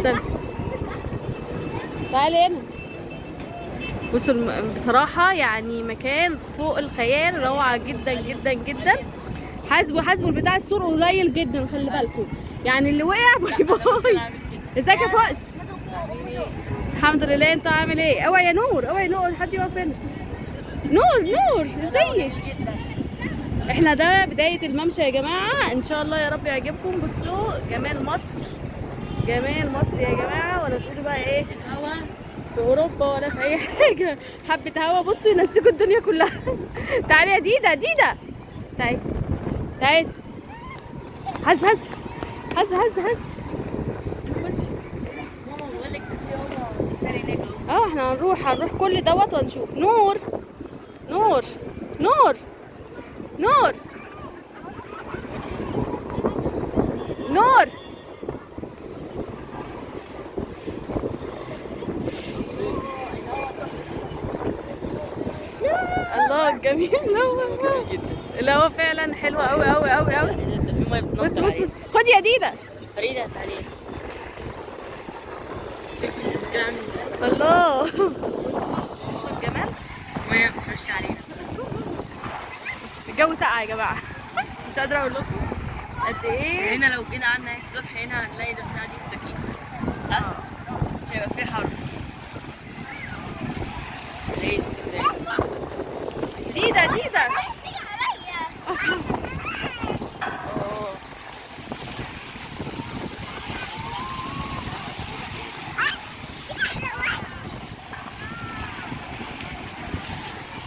استنى تعالي هنا. بصوا بصراحة يعني مكان فوق الخيال، روعة جدا جدا جدا. حاسبوا البتاع السور قليل جدا، خلي بالكم يعني اللي وقع باي باي. ازيك يا فوقش؟ الحمد لله. انت عامل ايه؟ اوعي يا نور، اوعي يا نور، حد يقف هنا. نور ازيك؟ احنا ده بداية الممشى يا جماعة، ان شاء الله يا رب يعجبكم. بصوا جمال مصر، جمال مصر يا جماعة. ولا تقولوا بقى ايه في اوروبا ولا في اي حاجة. حبة هوا بصوا ينسيكوا الدنيا كلها. تعالي يا ديدا تعالي. هز احنا هنروح كل دوت ونشوف. نور الله جميل. لا هو فعلا حلو قوي. بص خدي يا ديدا. فريدة تعالي. الله بصوا الجمال. المية بترش علينا. الجو ساقع يا جماعة. مش قادرة اقول لكم قد ايه. هنا لو جينا قعدنا الصبح هنا هنلاقي نفسنا دي في تكييف. ها؟ مش هيبقى في حر. ديدا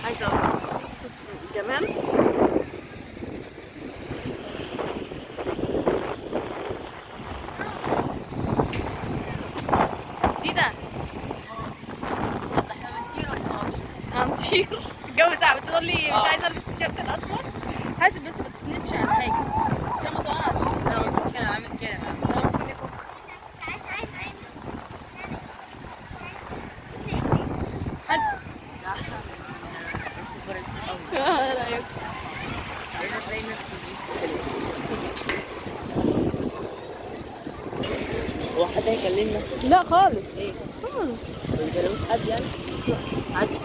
عايزة اقول بصوا الجمال. ديدا هنطير. الجو ساقع بتقول لي مش عايزة البس التيشيرت الاسمر. حاسب بس ما تسندش على حاجة عشان ما تقعش. لا ممكن اعمل كده. حاسب. ده احسن من السفر الاول. ايه رايك؟ هنا تلاقي ناس نضيفة. هو حد هيكلمنا؟ لا خالص. ايه؟ خالص. ما بيكلموش حد يعني؟ عادي.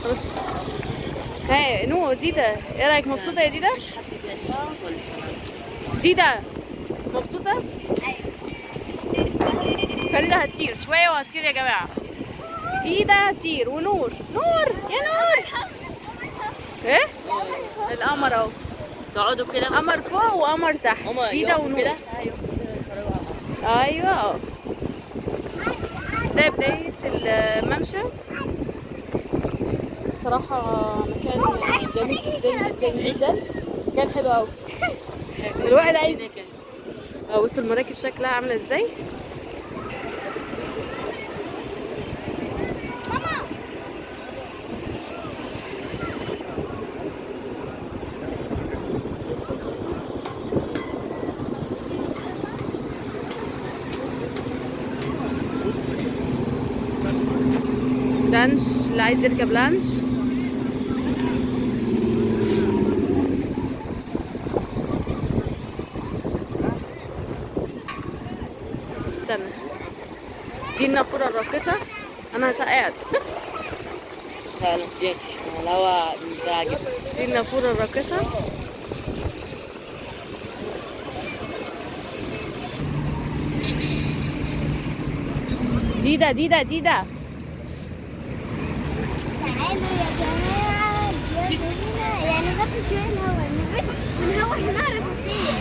خلاص. هاي نو ديدا، ايه رايك؟ مبسوطة يا ديدا؟ مفيش حد بيطلع خالص تمام. ديدا مبسوطة؟ فريدة هتطير شوية وهتطير يا جماعة. ديدا هتطير ونور يا نور. ايه؟ القمر اهو. تقعدوا كده قمر فوق وقمر تحت. ديدا ونور كده. ايوه اهو. ده بداية الممشى. بصراحة مكان جميل جدا. كان حلو قوي. الواحد عايز. بصوا المراكب شكلها عاملة ازاي. لانش اللي عايز يركب لانش. استنى دي النافورة الراقصة. انا سقعت. لا انا نسيتش. الهوا بالنسبة لي عجبني. دي النافورة الراقصة. ديدا تعالوا يا جماعة يلا بينا يعني نغطي شوية الهوا من هوا عشان نعرف نطير.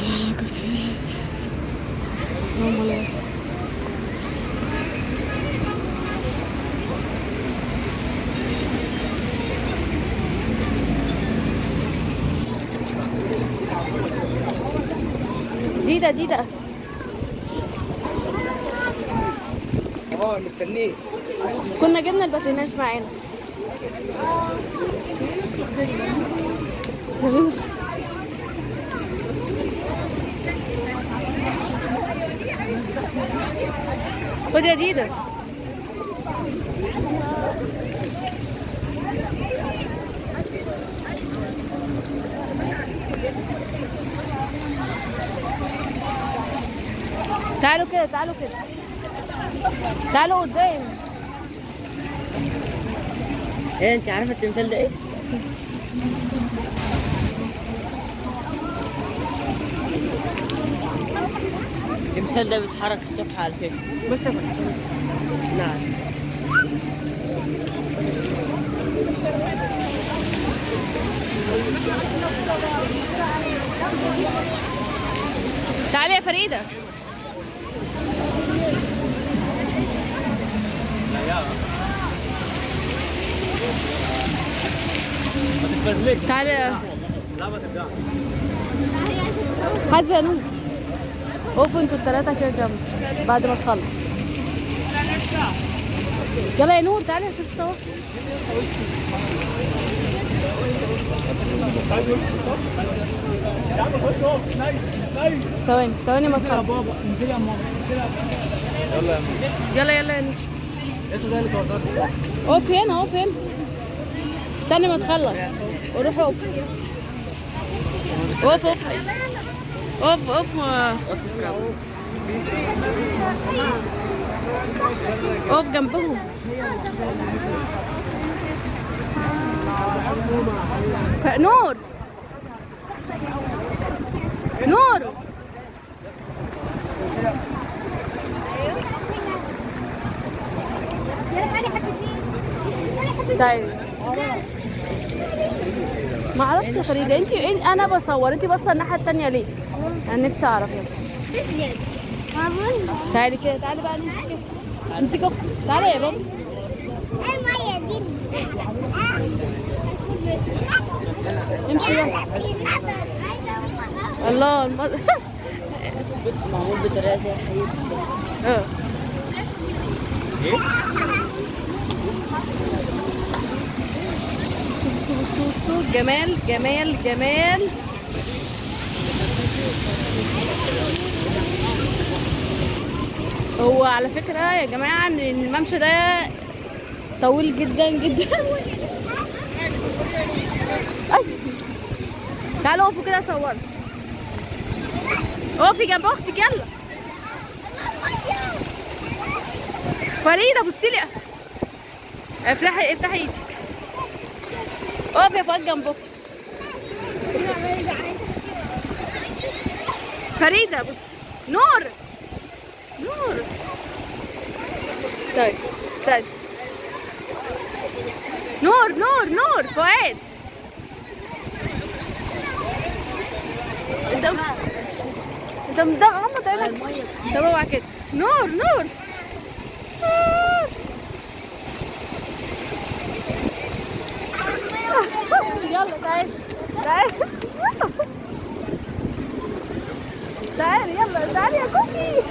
ديدا مستنيه. كنا جبنا الباتيناج معانا. خد يا ديدا. تعالوا كده تعالوا قدام. ايه انت عارفه التمثال ده ايه؟ التمثال ده بيتحرك الصبح على فكره. بص يا فندم. نعم. تعالي يا فريدة. تعالي يا حاسبة يا نور. وقفوا انتوا التلاتة كده جنب بعد ما تخلص. يلا يا نور تعالي عشان تصور. ثواني ثواني ما تخلص. يلا يلا يا نور. اقف هنا اقف هنا. استني ما تخلص وروح اقف. اقف اقف اقف اقف اقف جنبهم. نور نور طيب ما اعرفش يا فريده. انت انا بصور انت باصه الناحيه التانية ليه؟ انا نفسي اعرف. يلا تعالي كده تعالي بقى نمسك كده. امسكي اختك. تعالي يا بابا. امشي يلا. الله بص معمول بطريقه زي حقيقة الصبح. بصوا بصوا بصوا جمال جمال جمال. هو على فكرة يا جماعة ان الممشى ده طويل جدا جدا. أي. تعالوا اقفوا كده صوروا. اقفي جنب اختك يلا. فريدة بصي لي. افتحي ايدك. اقفي يا فؤاد جنب اختك. فريدة بصي. نور نور استني استني. نور نور نور فؤاد. انت مغمض عينك. طب اوعى كده. نور نور يلا تعالي تعالي تعالي يلا تعالي يا كوكي.